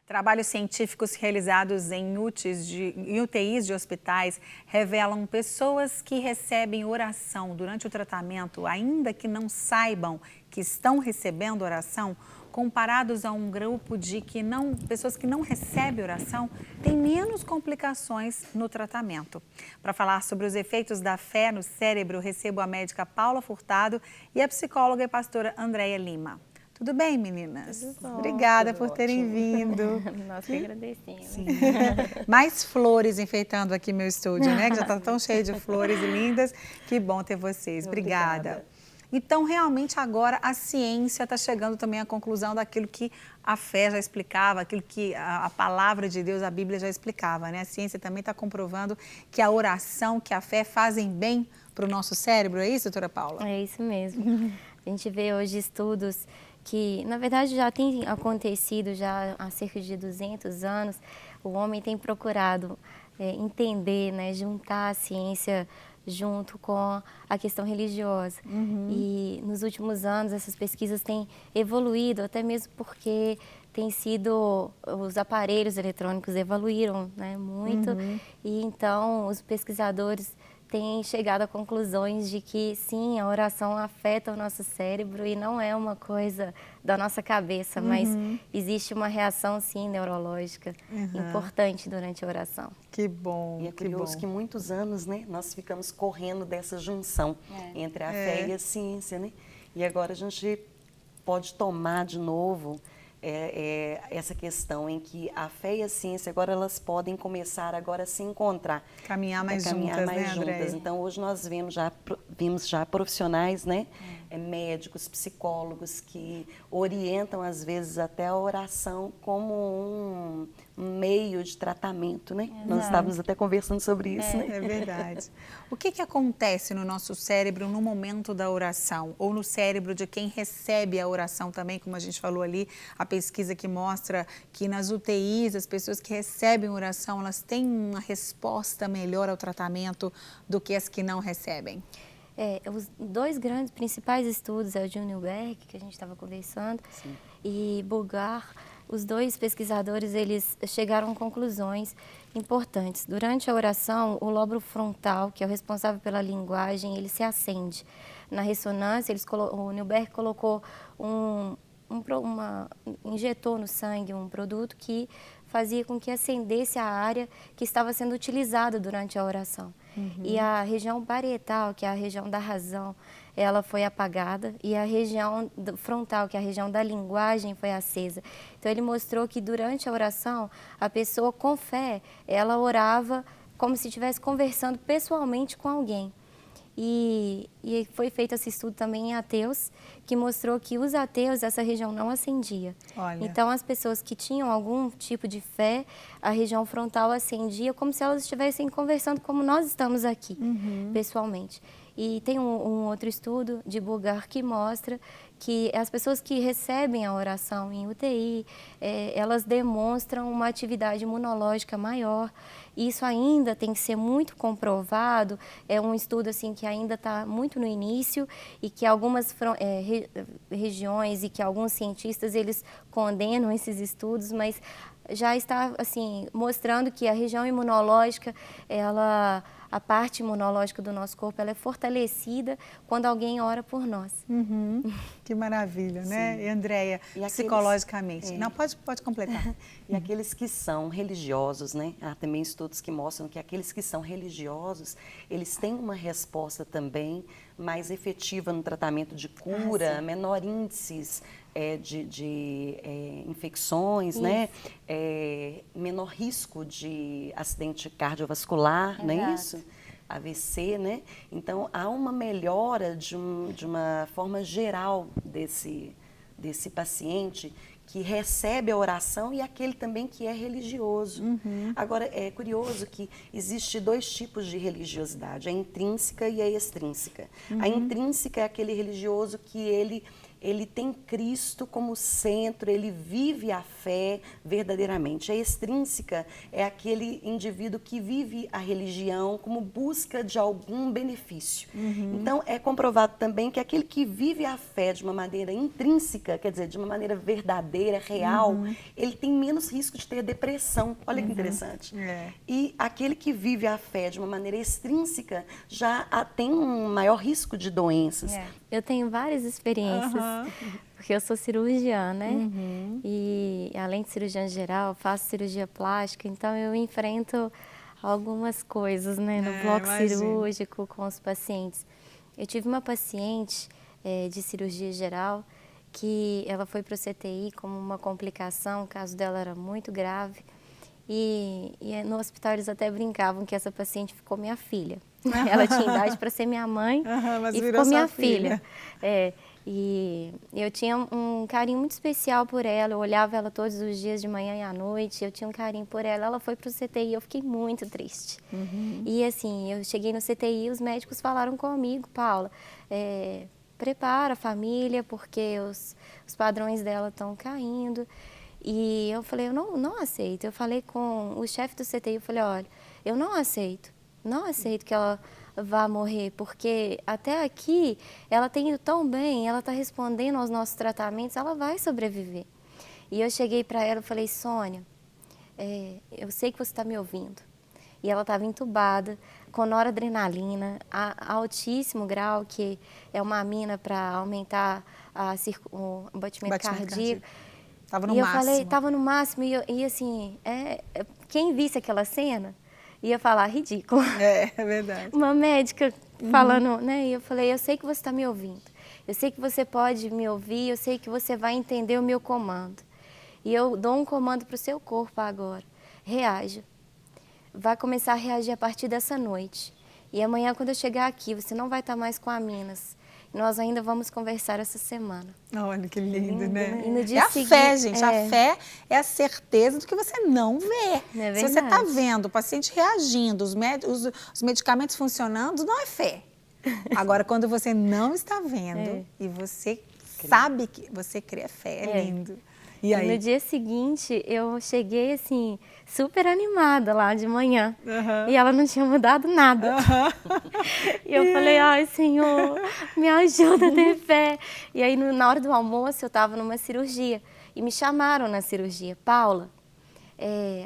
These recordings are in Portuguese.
Trabalhos científicos realizados em UTIs de hospitais revelam pessoas que recebem oração durante o tratamento, ainda que não saibam que estão recebendo oração, comparados a um grupo de pessoas que não recebem oração, têm menos complicações no tratamento. Para falar sobre os efeitos da fé no cérebro, recebo a médica Paula Furtado e a psicóloga e pastora Andréia Lima. Tudo bem, meninas? Tudo bom. Obrigada Tudo por terem ótimo. vindo. Nós que agradecemos. Sim. Mais flores enfeitando aqui meu estúdio, né? Que já está tão cheio de flores lindas. Que bom ter vocês. Obrigada. Então, realmente, agora a ciência está chegando também à conclusão daquilo que a fé já explicava, aquilo que a palavra de Deus, a Bíblia já explicava, né? A ciência também está comprovando que a oração, que a fé fazem bem para o nosso cérebro. É isso, doutora Paula? É isso mesmo. A gente vê hoje estudos que, na verdade, já tem acontecido já há cerca de 200 anos. O homem tem procurado entender, né, juntar a ciência junto com a questão religiosa. E nos últimos anos essas pesquisas têm evoluído, até mesmo porque os aparelhos eletrônicos evoluíram, né, muito, e então os pesquisadores têm chegado a conclusões de que sim, a oração afeta o nosso cérebro e não é uma coisa da nossa cabeça, mas existe uma reação sim neurológica importante durante a oração. Que bom. E é curioso que muitos anos, né, nós ficamos correndo dessa junção entre a fé e a ciência, né? E agora a gente pode tomar de novo essa questão em que a fé e a ciência agora elas podem começar agora a se encontrar. Caminhar mais juntas, né, Andréia? Então hoje nós vimos já profissionais, né, médicos, psicólogos que orientam às vezes até a oração como um meio de tratamento, né? Exato. Nós estávamos até conversando sobre isso, né? É verdade. O que acontece no nosso cérebro no momento da oração? Ou no cérebro de quem recebe a oração também, como a gente falou ali, a pesquisa que mostra que nas UTIs, as pessoas que recebem oração, elas têm uma resposta melhor ao tratamento do que as que não recebem? Os dois grandes principais estudos é o de Newberg, que a gente estava conversando, e Bulgar. Os dois pesquisadores, eles chegaram a conclusões importantes. Durante a oração, o lobo frontal, que é o responsável pela linguagem, ele se acende. Na ressonância, o Newberg colocou injetou no sangue um produto que fazia com que acendesse a área que estava sendo utilizada durante a oração. E a região parietal, que é a região da razão, ela foi apagada e a região frontal, que é a região da linguagem, foi acesa. Então ele mostrou que durante a oração, a pessoa com fé, ela orava como se estivesse conversando pessoalmente com alguém. E foi feito esse estudo também em ateus, que mostrou que os ateus, essa região não acendia. Olha. Então, as pessoas que tinham algum tipo de fé, a região frontal acendia como se elas estivessem conversando como nós estamos aqui, pessoalmente. E tem um outro estudo de Bulgar que mostra que as pessoas que recebem a oração em UTI, elas demonstram uma atividade imunológica maior. Isso ainda tem que ser muito comprovado, é um estudo assim, que ainda está muito no início e que algumas regiões e que alguns cientistas eles condenam esses estudos, mas já está assim, mostrando que a região imunológica, a parte imunológica do nosso corpo, ela é fortalecida quando alguém ora por nós. Que maravilha, né? E Andréia, psicologicamente. Não, pode completar. E aqueles que são religiosos, né? Há também estudos que mostram que aqueles que são religiosos, eles têm uma resposta também mais efetiva no tratamento de cura, menor índices de infecções, né? Menor risco de acidente cardiovascular, não é isso? AVC, né? Então, há uma melhora de uma forma geral desse paciente que recebe a oração e aquele também que é religioso. Agora, é curioso que existe dois tipos de religiosidade, a intrínseca e a extrínseca. A intrínseca é aquele religioso que ele ele tem Cristo como centro, ele vive a fé verdadeiramente. A extrínseca é aquele indivíduo que vive a religião como busca de algum benefício. Então, é comprovado também que aquele que vive a fé de uma maneira intrínseca, quer dizer, de uma maneira verdadeira, real, ele tem menos risco de ter depressão. Olha que interessante. E aquele que vive a fé de uma maneira extrínseca já tem um maior risco de doenças. Eu tenho várias experiências, porque eu sou cirurgiã, né? E além de cirurgiã geral, faço cirurgia plástica, então eu enfrento algumas coisas, né, no bloco cirúrgico com os pacientes. Eu tive uma paciente de cirurgia geral que ela foi para o CTI como uma complicação, o caso dela era muito grave. E no hospital eles até brincavam que essa paciente ficou minha filha. Ela tinha idade para ser minha mãe e ficou minha filha. E eu tinha um carinho muito especial por ela, eu olhava ela todos os dias de manhã e à noite, eu tinha um carinho por ela. Ela foi para o CTI e eu fiquei muito triste. E assim, eu cheguei no CTI e os médicos falaram comigo, Paula, prepara a família porque os padrões dela estão caindo. E eu falei, eu não aceito. Eu falei com o chefe do CTI, eu falei, olha, eu não aceito que ela vá morrer, porque até aqui ela tem ido tão bem, ela está respondendo aos nossos tratamentos, ela vai sobreviver. E eu cheguei para ela e falei, Sônia, eu sei que você está me ouvindo. E ela estava entubada, com noradrenalina, a altíssimo grau, que é uma amina para aumentar o batimento cardíaco. Estava no máximo. Eu falei, estava no máximo, e assim, quem visse aquela cena ia falar, ridículo. É verdade. Uma médica falando, né, e eu falei, eu sei que você está me ouvindo, eu sei que você pode me ouvir, eu sei que você vai entender o meu comando. E eu dou um comando para o seu corpo agora, reaja. Vai começar a reagir a partir dessa noite. E amanhã, quando eu chegar aqui, você não vai estar mais com aminas. Nós ainda vamos conversar essa semana. Olha que lindo, né? E no dia a fé, gente. A fé é a certeza do que você não vê. Se você está vendo o paciente reagindo, os medicamentos funcionando, não é fé. Agora, quando você não está vendo e você sabe que você crê, é fé. É lindo. E aí? No dia seguinte, eu cheguei assim, super animada lá de manhã. E ela não tinha mudado nada. E eu falei, ai, Senhor, me ajuda a ter fé. E aí, na hora do almoço, eu estava numa cirurgia. E me chamaram na cirurgia. Paula,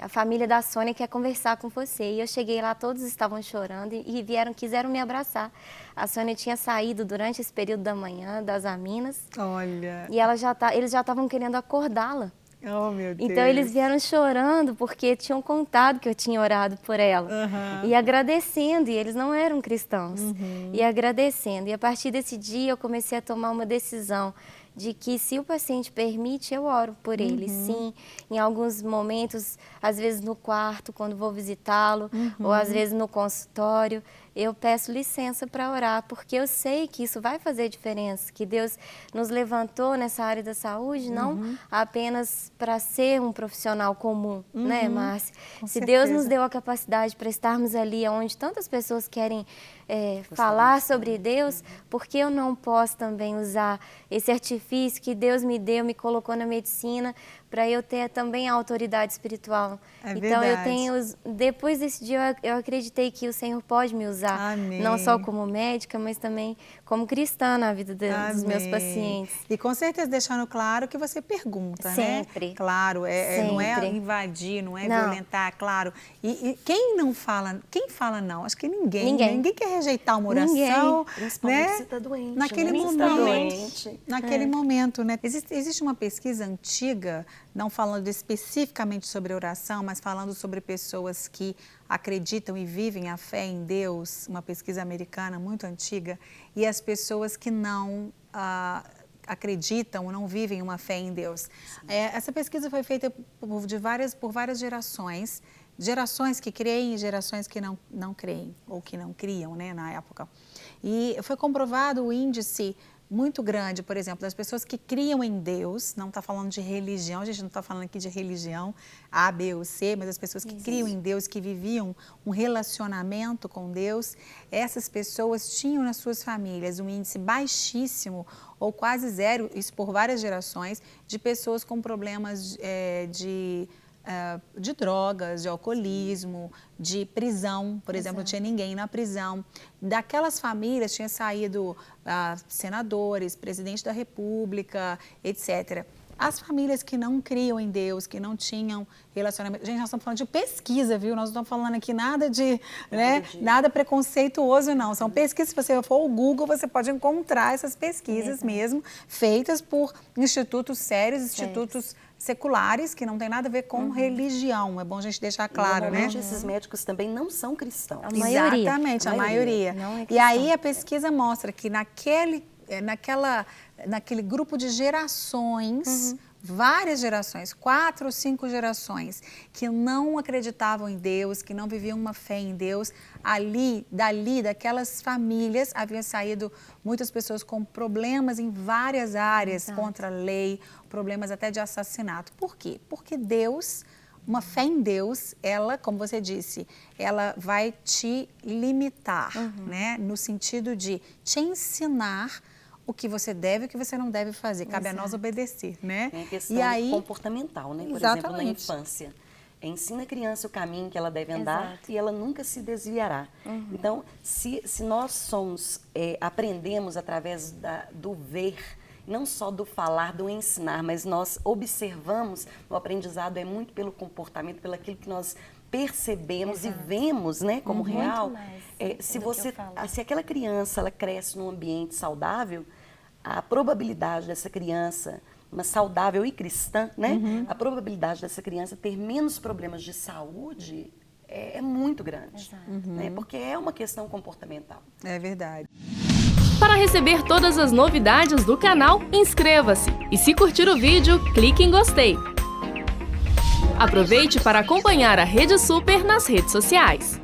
a família da Sônia quer conversar com você. E eu cheguei lá, todos estavam chorando e quiseram me abraçar. A Sônia tinha saído durante esse período da manhã, das aminas. Olha. E eles já estavam querendo acordá-la. Oh, meu Deus. Então, eles vieram chorando porque tinham contado que eu tinha orado por ela. E agradecendo, e eles não eram cristãos. E agradecendo. E a partir desse dia, eu comecei a tomar uma decisão de que se o paciente permite, eu oro por ele. Sim, em alguns momentos, às vezes no quarto, quando vou visitá-lo, ou às vezes no consultório, eu peço licença para orar, porque eu sei que isso vai fazer diferença, que Deus nos levantou nessa área da saúde, não apenas para ser um profissional comum, né, Márcia? Se Deus nos deu a capacidade para estarmos ali onde tantas pessoas querem falar sobre Deus, por que eu não posso também usar esse artifício que Deus me deu, me colocou na medicina, para eu ter também a autoridade espiritual? Então, eu tenho, depois desse dia, eu acreditei que o Senhor pode me usar, não só como médica, mas também como cristã na vida dos meus pacientes. E com certeza deixando claro que você pergunta, né? Sempre. Claro, não é invadir, não é violentar, claro. E quem não fala, quem fala não? Acho que ninguém. Ninguém quer rejeitar uma oração, principalmente né? se está doente. Naquele momento, naquele momento, né? Existe uma pesquisa antiga, não falando especificamente sobre oração, mas falando sobre pessoas que acreditam e vivem a fé em Deus, uma pesquisa americana muito antiga, e as pessoas que não acreditam, não vivem uma fé em Deus. Essa pesquisa foi feita por várias gerações, gerações que creem e gerações que não creem, ou que não criam, né, na época. E foi comprovado o índice muito grande, por exemplo, das pessoas que criam em Deus, não está falando de religião, a gente não está falando aqui de religião A, B ou C, mas as pessoas que criam em Deus, que viviam um relacionamento com Deus, essas pessoas tinham nas suas famílias um índice baixíssimo ou quase zero, isso por várias gerações, de pessoas com problemas de drogas, de alcoolismo, de prisão, por exemplo, não tinha ninguém na prisão. Daquelas famílias tinha saído senadores, presidente da República, etc. As famílias que não criam em Deus, que não tinham relacionamento... Gente, nós estamos falando de pesquisa, viu? Nós não estamos falando aqui nada nada preconceituoso, não. São pesquisas, se você for ao Google, você pode encontrar essas pesquisas mesmo, feitas por institutos sérios, institutos seculares, que não tem nada a ver com religião. É bom a gente deixar claro, né? Esses médicos também não são cristãos. A maioria. Exatamente, a maioria. Não é e aí a pesquisa mostra que naquele grupo de gerações, várias gerações, 4 ou 5 gerações, que não acreditavam em Deus, que não viviam uma fé em Deus, daquelas famílias, haviam saído muitas pessoas com problemas em várias áreas, contra a lei, problemas até de assassinato. Por quê? Porque Deus, uma fé em Deus, ela, como você disse, ela vai te limitar, né? No sentido de te ensinar o que você deve e o que você não deve fazer. Cabe a nós obedecer, né? É a questão comportamental, né? Por exemplo, na infância. Ensina a criança o caminho que ela deve andar e ela nunca se desviará. Então, se nós aprendemos através do ver, não só do falar, do ensinar, mas nós observamos, o aprendizado é muito pelo comportamento, pelo aquilo que nós percebemos e vemos, né, como real. Se aquela criança ela cresce num ambiente saudável, a probabilidade dessa criança, uma saudável e cristã, né, a probabilidade dessa criança ter menos problemas de saúde é muito grande, né, porque é uma questão comportamental. É verdade. Para receber todas as novidades do canal, inscreva-se e se curtir o vídeo, clique em gostei. Aproveite para acompanhar a Rede Super nas redes sociais.